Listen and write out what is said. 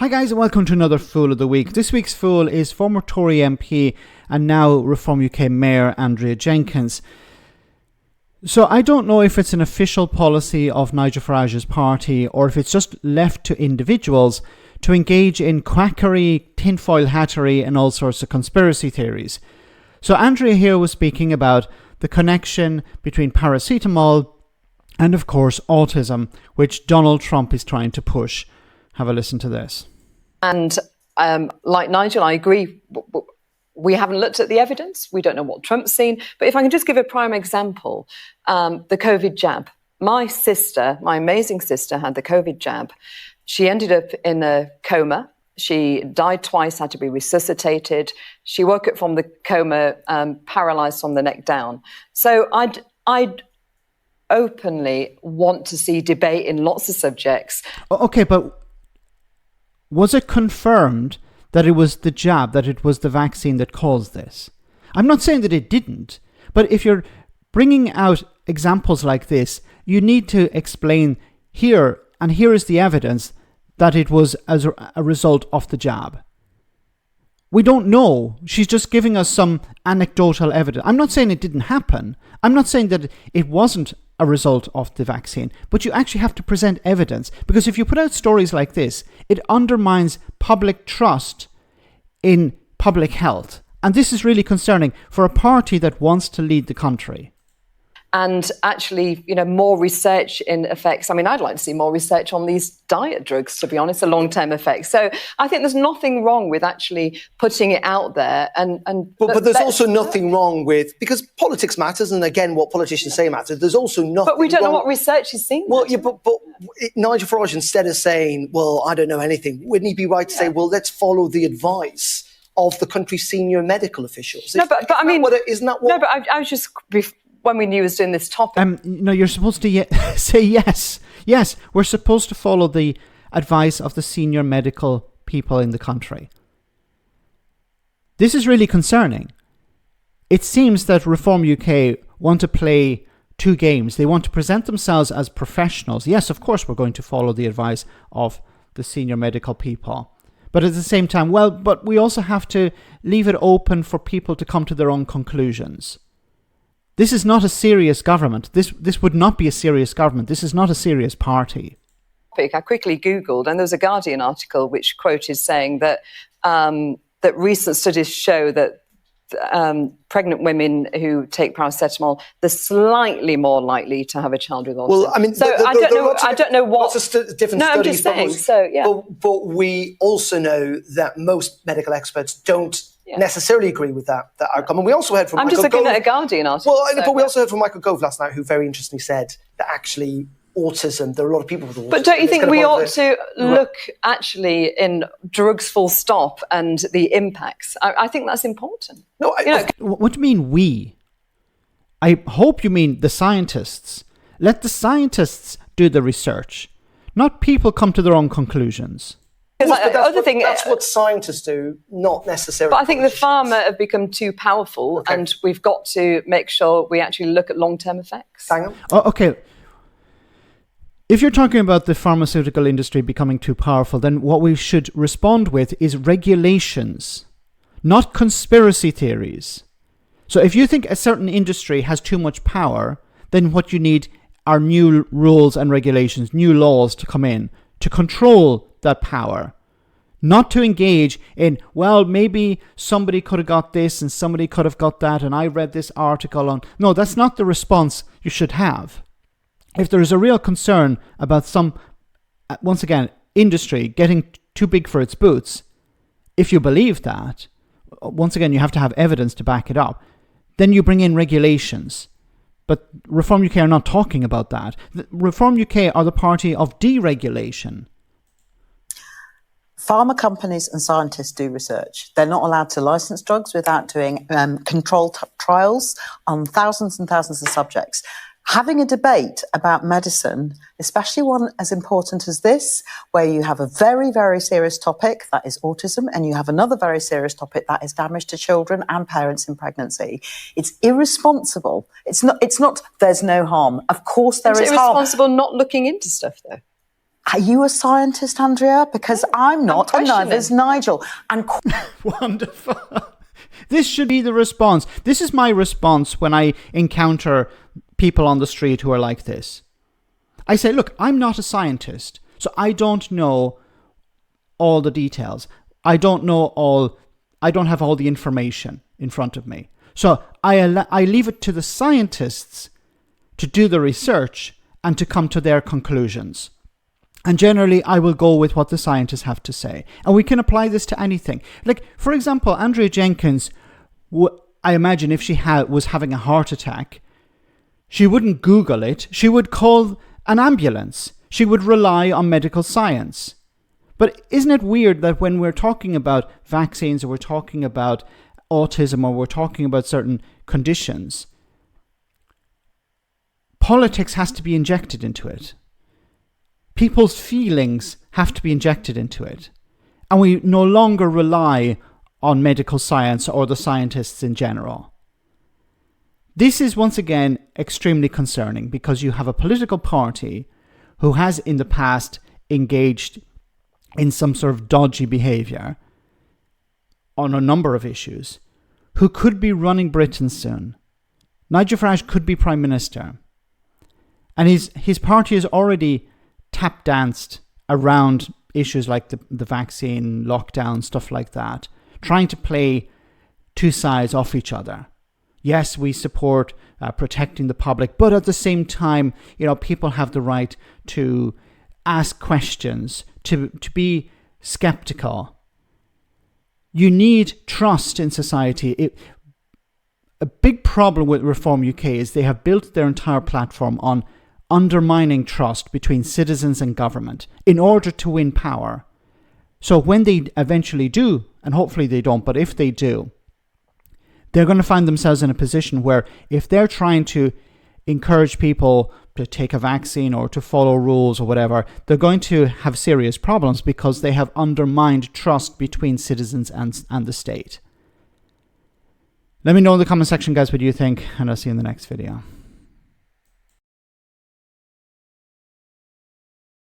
Hi guys and welcome to another Fool of the Week. This week's Fool is former Tory MP and now Reform UK Mayor Andrea Jenkyns. So I don't know if it's an official policy of Nigel Farage's party or if it's just left to individuals to engage in quackery, tinfoil hattery and all sorts of conspiracy theories. So Andrea here was speaking about the connection between paracetamol and of course autism, which Donald Trump is trying to push. Have a listen to this. And like Nigel, I agree. We haven't looked at the evidence. We don't know what Trump's seen. But if I can just give a prime example, the COVID jab. My sister, my amazing sister, had the COVID jab. She ended up in a coma. She died twice, had to be resuscitated. She woke up from the coma, paralyzed from the neck down. So I'd openly want to see debate in lots of subjects. Okay, but was it confirmed that it was the jab, that it was the vaccine that caused this? I'm not saying that it didn't, but if you're bringing out examples like this, you need to explain here, and here is the evidence that it was as a result of the jab. We don't know. She's just giving us some anecdotal evidence. I'm not saying it didn't happen. I'm not saying that it wasn't a result of the vaccine, but you actually have to present evidence, because if you put out stories like this, it undermines public trust in public health. And this is really concerning for a party that wants to lead the country. And actually, more research in effects. I mean, I'd like to see more research on these diet drugs, to be honest, the long-term effects. So I think there's nothing wrong with actually putting it out there. But there's also nothing wrong with, because politics matters, and again, what politicians say matters, there's also nothing But we don't wrong. know what research is seen. Well, yeah, but Nigel Farage, instead of saying, well, I don't know anything, wouldn't he be right to say, well, let's follow the advice of the country's senior medical officials? No, but I mean... Isn't that what... No, but I was just... When we knew he was doing this topic. You're supposed to say yes. Yes, we're supposed to follow the advice of the senior medical people in the country. This is really concerning. It seems that Reform UK want to play two games. They want to present themselves as professionals. Yes, of course, we're going to follow the advice of the senior medical people. But at the same time, but we also have to leave it open for people to come to their own conclusions. This is not a serious government. This would not be a serious government. This is not a serious party. I quickly Googled, and there was a Guardian article which quoted saying that that recent studies show that pregnant women who take paracetamol, they're slightly more likely to have a child with autism. Well, I mean, so I don't know what. Lots of different no, studies. I'm just saying. So yeah. But we also know that most medical experts don't necessarily agree with that outcome. And we also heard from I'm Michael just looking Gove. at a Guardian article. Well, but we also heard from Michael Gove last night, who very interestingly said that actually autism, there are a lot of people with autism. But don't you think we ought to look actually in drugs full stop and the impacts? I think that's important. No, What do you mean we? I hope you mean the scientists. Let the scientists do the research, not people come to their own conclusions. That's what scientists do, not necessarily. But I think the pharma have become too powerful, and we've got to make sure we actually look at long-term effects. Hang on. Okay. If you're talking about the pharmaceutical industry becoming too powerful, then what we should respond with is regulations, not conspiracy theories. So if you think a certain industry has too much power, then what you need are new rules and regulations, new laws to come in to control that power, not to engage in, well, maybe somebody could have got this and somebody could have got that and I read this article on. No, that's not the response you should have. If there is a real concern about some, once again, industry getting too big for its boots, if you believe that, once again, you have to have evidence to back it up, then you bring in regulations. But Reform UK are not talking about that. Reform UK are the party of deregulation. Pharma companies and scientists do research. They're not allowed to license drugs without doing controlled trials on thousands and thousands of subjects. Having a debate about medicine, especially one as important as this, where you have a very, very serious topic, that is autism, and you have another very serious topic, that is damage to children and parents in pregnancy. It's irresponsible. It's not, there's no harm. Of course there is harm. It's irresponsible not looking into stuff, though. Are you a scientist, Andrea? Because I'm not, and neither is Nigel. And Wonderful. This should be the response. This is my response when I encounter people on the street who are like this. I say, look, I'm not a scientist, so I don't know all the details. I don't have all the information in front of me. So I leave it to the scientists to do the research and to come to their conclusions. And generally, I will go with what the scientists have to say. And we can apply this to anything. Like, for example, Andrea Jenkyns, I imagine if she was having a heart attack, she wouldn't Google it. She would call an ambulance. She would rely on medical science. But isn't it weird that when we're talking about vaccines, or we're talking about autism, or we're talking about certain conditions, politics has to be injected into it. People's feelings have to be injected into it. And we no longer rely on medical science or the scientists in general. This is once again extremely concerning, because you have a political party who has in the past engaged in some sort of dodgy behaviour on a number of issues, who could be running Britain soon. Nigel Farage could be Prime Minister. And his party has already tap danced around issues like the vaccine, lockdown, stuff like that, trying to play two sides off each other. Yes, we support protecting the public, but at the same time, people have the right to ask questions, to be skeptical. You need trust in society. A big problem with Reform UK is they have built their entire platform on undermining trust between citizens and government in order to win power. So when they eventually do, and hopefully they don't, but if they do, they're going to find themselves in a position where if they're trying to encourage people to take a vaccine or to follow rules or whatever, they're going to have serious problems because they have undermined trust between citizens and the state. Let me know in the comment section, guys, what you think, and I'll see you in the next video.